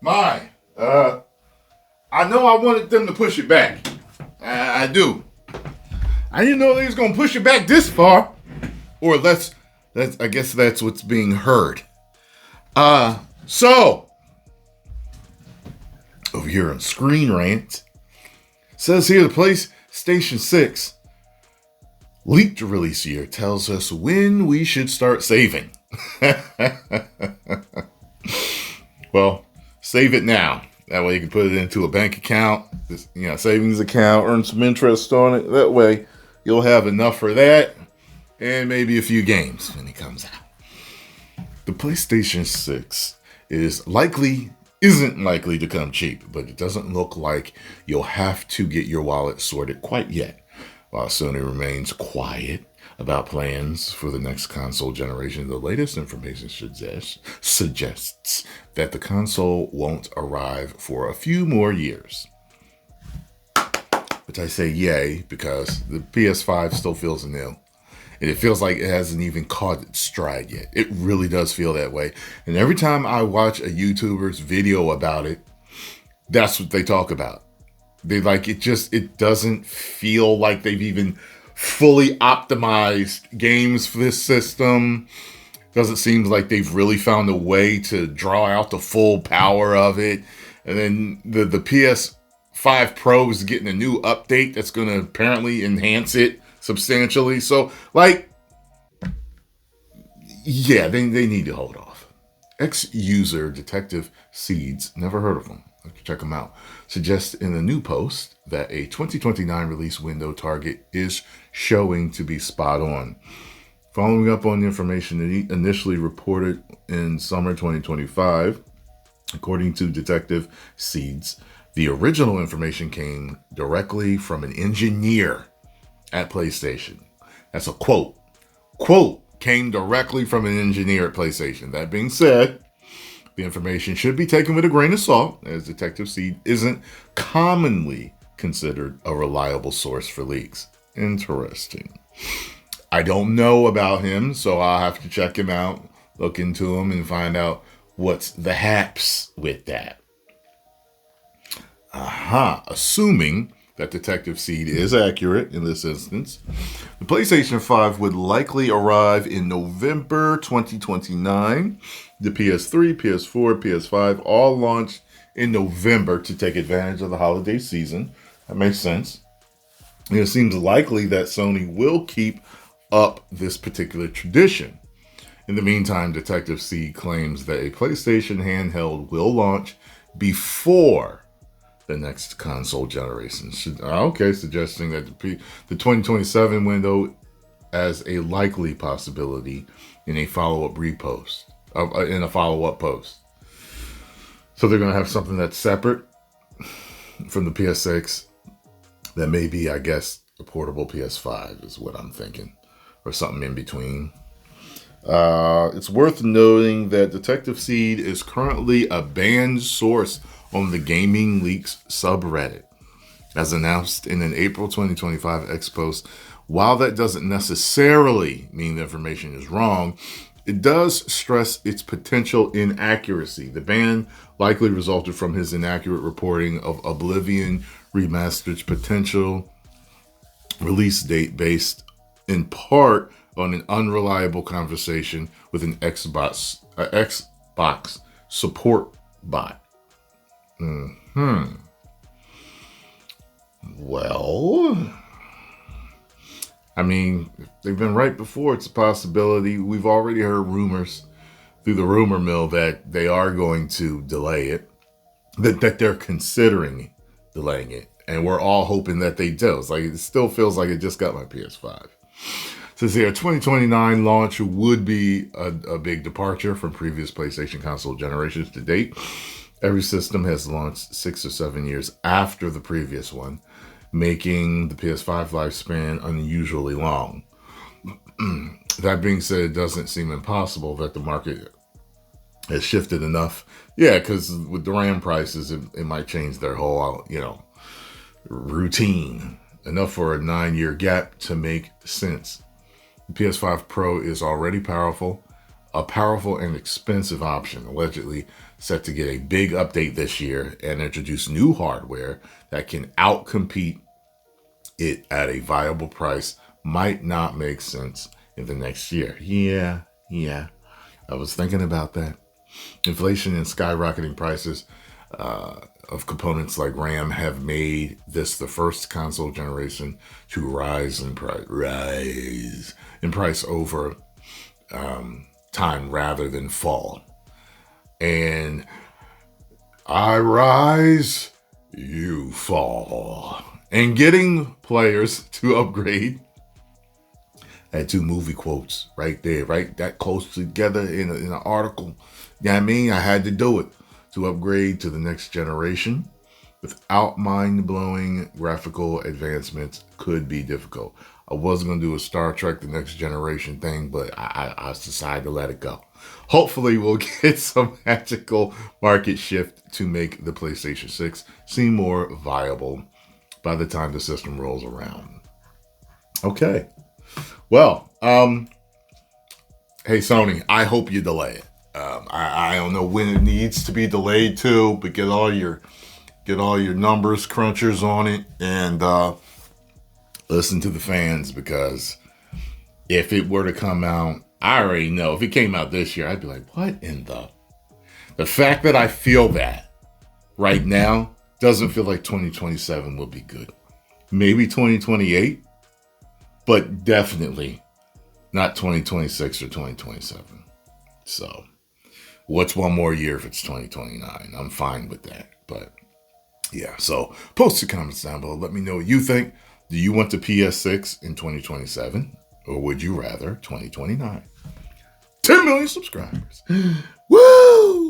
Mine. I know I wanted them to push it back. I do. I didn't know they was gonna push it back this far. Or that's I guess that's what's being heard. So over here on Screen Rant, says here the PlayStation 6 leaked release year tells us when we should start saving. Well, save it now. That way you can put it into a bank account, savings account, earn some interest on it. That way you'll have enough for that and maybe a few games when it comes out. The PlayStation 6 isn't likely to come cheap, but it doesn't look like you'll have to get your wallet sorted quite yet. While Sony remains quiet about plans for the next console generation, the latest information suggests that the console won't arrive for a few more years. Which I say yay, because the PS5 still feels new. And it feels like it hasn't even caught its stride yet. It really does feel that way. And every time I watch a YouTuber's video about it, that's what they talk about. They it doesn't feel like they've even fully optimized games for this system. Doesn't seem like they've really found a way to draw out the full power of it. And then the PS5 Pro is getting a new update that's going to apparently enhance it substantially. So, yeah, they need to hold off. Ex-user Detective Seeds, never heard of them. Check them out. Suggests in a new post that a 2029 release window target is showing to be spot on. Following up on the information initially reported in summer 2025, according to Detective Seeds, the original information came directly from an engineer at PlayStation. That's a quote. Quote, came directly from an engineer at PlayStation. That being said, the information should be taken with a grain of salt, as Detective Seed isn't commonly considered a reliable source for leaks. Interesting. I don't know about him, so I'll have to check him out, look into him, and find out what's the haps with that. Assuming that Detective Seed is accurate in this instance, the PlayStation 5 would likely arrive in November 2029. The PS3, PS4, PS5 all launched in November to take advantage of the holiday season. That makes sense. And it seems likely that Sony will keep up this particular tradition. In the meantime, Detective Seed claims that a PlayStation handheld will launch before the next console generation. Suggesting that the 2027 window as a likely possibility in a follow-up post. So they're going to have something that's separate from the PS6 that may be, I guess, a portable PS5 is what I'm thinking, or something in between. It's worth noting that Detective Seed is currently a banned source on the Gaming Leaks subreddit. As announced in an April 2025 X post, while that doesn't necessarily mean the information is wrong, it does stress its potential inaccuracy. The ban likely resulted from his inaccurate reporting of Oblivion Remastered's potential release date based in part on an unreliable conversation with an Xbox support bot. Well, I mean, they've been right before. It's a possibility. We've already heard rumors through the rumor mill that they are going to delay it, that they're considering delaying it. And we're all hoping that they do. It still feels like it just got my PS5. Since their 2029 launch would be a big departure from previous PlayStation console generations to date, every system has launched 6 or 7 years after the previous one, making the PS5 lifespan unusually long. That being said, it doesn't seem impossible that the market has shifted enough. Yeah, because with the RAM prices, it might change their whole, routine. Enough for a 9-year gap to make sense. The PS5 Pro is already a powerful and expensive option. Allegedly, set to get a big update this year and introduce new hardware that can outcompete it at a viable price might not make sense in the next year. Yeah. I was thinking about that. Inflation and skyrocketing prices of components like RAM have made this the first console generation to rise in price over time rather than fall. And I rise, you fall. And getting players to upgrade. I had 2 movie quotes right there, right? That close together in an article. You know what I mean? I had to do it to upgrade to the next generation without mind-blowing graphical advancements could be difficult. I wasn't going to do a Star Trek The Next Generation thing, but I decided to let it go. Hopefully we'll get some magical market shift to make the PlayStation 6 seem more viable by the time the system rolls around. Okay. Well, hey Sony, I hope you delay it. I don't know when it needs to be delayed to, but get all your numbers crunchers on it and listen to the fans, because if it were to come out, I already know if it came out this year, I'd be like, what in the fact that I feel that right now doesn't feel like 2027 will be good. Maybe 2028, but definitely not 2026 or 2027. So what's one more year if it's 2029? I'm fine with that. But yeah, so post your comments down below. Let me know what you think. Do you want the PS6 in 2027 or would you rather 2029? 10 million subscribers. Woo!